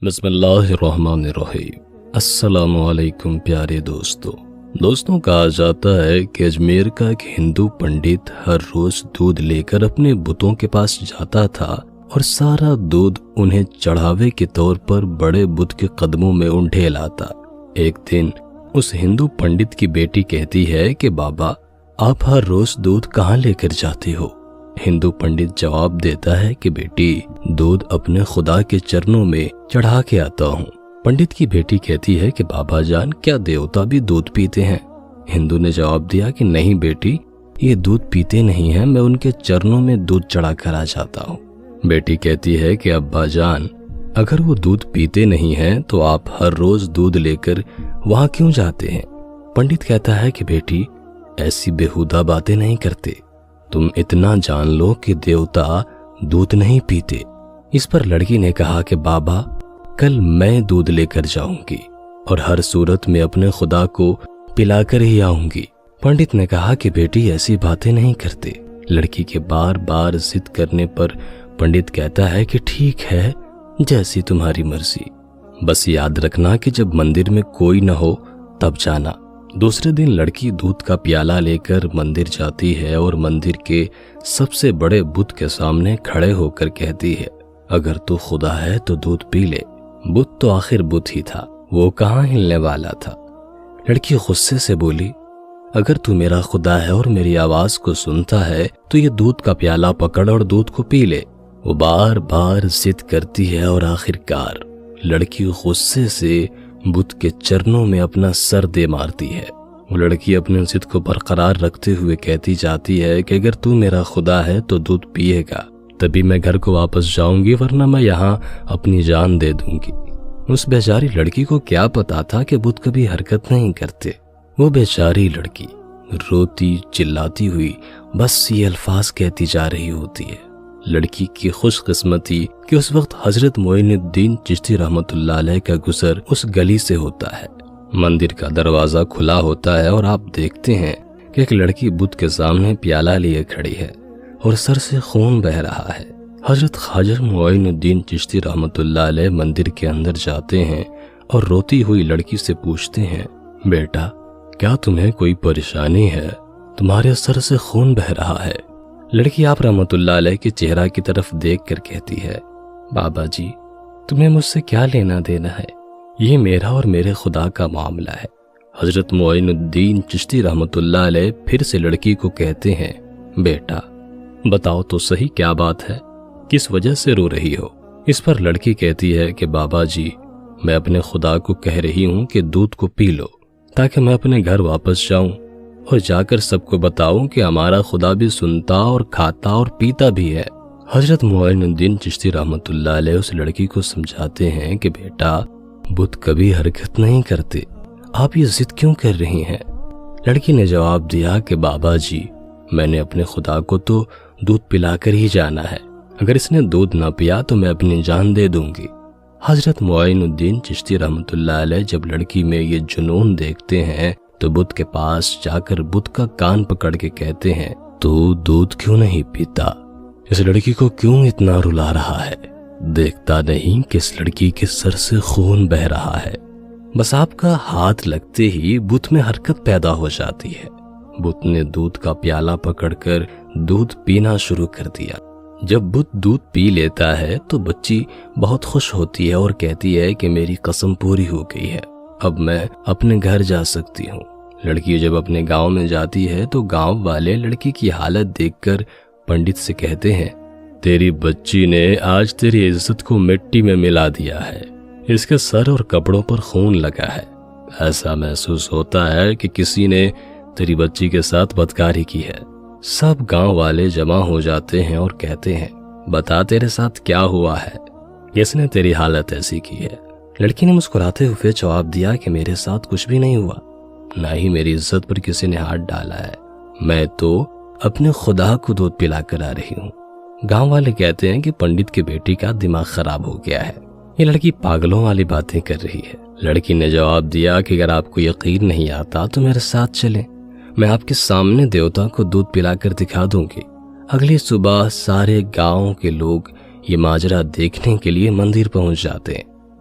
بسم اللہ الرحمن الرحیم۔ السلام علیکم پیارے دوستوں کہا جاتا ہے کہ اجمیر کا ایک ہندو پنڈت ہر روز دودھ لے کر اپنے بتوں کے پاس جاتا تھا اور سارا دودھ انہیں چڑھاوے کے طور پر بڑے بت کے قدموں میں انڈھیل آتا۔ ایک دن اس ہندو پنڈت کی بیٹی کہتی ہے کہ بابا آپ ہر روز دودھ کہاں لے کر جاتے ہو؟ ہندو پنڈت جواب دیتا ہے کہ بیٹی دودھ اپنے خدا کے چرنوں میں چڑھا کے آتا ہوں۔ پنڈت کی بیٹی کہتی ہے کہ بابا جان کیا دیوتا بھی دودھ پیتے ہیں؟ ہندو نے جواب دیا کہ نہیں بیٹی، یہ دودھ پیتے نہیں ہیں، میں ان کے چرنوں میں دودھ چڑھا کر آ جاتا ہوں۔ بیٹی کہتی ہے کہ ابا جان اگر وہ دودھ پیتے نہیں ہیں تو آپ ہر روز دودھ لے کر وہاں کیوں جاتے ہیں؟ پنڈت کہتا ہے کہ بیٹی ایسی بیہودہ باتیں نہیں کرتے، تم اتنا جان لو کہ دیوتا دودھ نہیں پیتے۔ اس پر لڑکی نے کہا کہ بابا کل میں دودھ لے کر جاؤں گی اور ہر صورت میں اپنے خدا کو پلا کر ہی آؤں گی۔ پنڈت نے کہا کہ بیٹی ایسی باتیں نہیں کرتے۔ لڑکی کے بار بار ضد کرنے پر پنڈت کہتا ہے کہ ٹھیک ہے جیسی تمہاری مرضی، بس یاد رکھنا کہ جب مندر میں کوئی نہ ہو تب جانا۔ دوسرے دن لڑکی دودھ کا پیالہ لے کر مندر جاتی ہے اور مندر کے سب سے بڑے بت کے سامنے کھڑے ہو کر کہتی ہے اگر تو خدا ہے تو دودھ پی لے۔ بت تو آخر بت ہی تھا، وہ کہاں ہلنے والا تھا۔ لڑکی غصے سے بولی اگر تو میرا خدا ہے اور میری آواز کو سنتا ہے تو یہ دودھ کا پیالہ پکڑ اور دودھ کو پی لے۔ وہ بار بار ضد کرتی ہے اور آخرکار لڑکی غصے سے بت کے چرنوں میں اپنا سر دے مارتی ہے۔ وہ لڑکی اپنے ضد کو برقرار رکھتے ہوئے کہتی جاتی ہے کہ اگر تو میرا خدا ہے تو دودھ پیے گا تبھی میں گھر کو واپس جاؤں گی، ورنہ میں یہاں اپنی جان دے دوں گی۔ اس بیچاری لڑکی کو کیا پتا تھا کہ بت کبھی حرکت نہیں کرتے۔ وہ بیچاری لڑکی روتی چلاتی ہوئی بس یہ الفاظ کہتی جا رہی ہوتی ہے۔ لڑکی کی خوش قسمتی کہ اس وقت حضرت معین الدین چشتی رحمۃ اللہ علیہ کا گزر اس گلی سے ہوتا ہے۔ مندر کا دروازہ کھلا ہوتا ہے اور آپ دیکھتے ہیں کہ ایک لڑکی بت کے سامنے پیالہ لیے کھڑی ہے اور سر سے خون بہہ رہا ہے۔ حضرت خواجہ معین الدین چشتی رحمۃ اللہ علیہ مندر کے اندر جاتے ہیں اور روتی ہوئی لڑکی سے پوچھتے ہیں بیٹا کیا تمہیں کوئی پریشانی ہے؟ تمہارے سر سے خون بہہ رہا ہے۔ لڑکی آپ رحمۃ اللہ علیہ کے چہرہ کی طرف دیکھ کر کہتی ہے بابا جی تمہیں مجھ سے کیا لینا دینا ہے، یہ میرا اور میرے خدا کا معاملہ ہے۔ حضرت معین الدین چشتی رحمۃ اللہ علیہ پھر سے لڑکی کو کہتے ہیں بیٹا بتاؤ تو صحیح کیا بات ہے، کس وجہ سے رو رہی ہو؟ اس پر لڑکی کہتی ہے کہ بابا جی میں اپنے خدا کو کہہ رہی ہوں کہ دودھ کو پی لو تاکہ میں اپنے گھر واپس جاؤں اور جا کر سب کو بتاؤں کہ ہمارا خدا بھی سنتا اور کھاتا اور پیتا بھی ہے۔ حضرت معین الدین چشتی رحمۃ اللہ علیہ اس لڑکی کو سمجھاتے ہیں کہ بیٹا بت کبھی حرکت نہیں کرتے، آپ یہ ضد کیوں کر رہی ہیں؟ لڑکی نے جواب دیا کہ بابا جی میں نے اپنے خدا کو تو دودھ پلا کر ہی جانا ہے، اگر اس نے دودھ نہ پیا تو میں اپنی جان دے دوں گی۔ حضرت معین الدین چشتی رحمۃ اللہ علیہ جب لڑکی میں یہ جنون دیکھتے ہیں تو بت کے پاس جا کر بت کا کان پکڑ کے کہتے ہیں تو دودھ کیوں نہیں پیتا؟ اس لڑکی کو کیوں اتنا رلا رہا ہے؟ دیکھتا نہیں کہ اس لڑکی کے سر سے خون بہہ رہا ہے؟ بس آپ کا ہاتھ لگتے ہی بت میں حرکت پیدا ہو جاتی ہے۔ بت نے دودھ کا پیالہ پکڑ کر دودھ پینا شروع کر دیا۔ جب بت دودھ پی لیتا ہے تو بچی بہت خوش ہوتی ہے اور کہتی ہے کہ میری قسم پوری ہو گئی ہے، اب میں اپنے گھر جا سکتی ہوں۔ لڑکی جب اپنے گاؤں میں جاتی ہے تو گاؤں والے لڑکی کی حالت دیکھ کر پنڈت سے کہتے ہیں تیری بچی نے آج تیری عزت کو مٹی میں ملا دیا ہے، اس کے سر اور کپڑوں پر خون لگا ہے، ایسا محسوس ہوتا ہے کہ کسی نے تیری بچی کے ساتھ بدکاری کی ہے۔ سب گاؤں والے جمع ہو جاتے ہیں اور کہتے ہیں بتا تیرے ساتھ کیا ہوا ہے، کس نے تیری حالت ایسی کی ہے؟ لڑکی نے مسکراتے ہوئے جواب دیا کہ میرے ساتھ کچھ بھی نہیں ہوا، نہ ہی میری عزت پر کسی نے ہاتھ ڈالا ہے، میں تو اپنے خدا کو دودھ پلا کر آ رہی ہوں۔ گاؤں والے کہتے ہیں کہ پنڈت کی بیٹی کا دماغ خراب ہو گیا ہے، یہ لڑکی پاگلوں والی باتیں کر رہی ہے۔ لڑکی نے جواب دیا کہ اگر آپ کو یقین نہیں آتا تو میرے ساتھ چلیں، میں آپ کے سامنے دیوتا کو دودھ پلا کر دکھا دوں گی۔ اگلی صبح سارے گاؤں کے لوگ یہ ماجرا دیکھنے کے لیے مندر پہنچ جاتے ہیں۔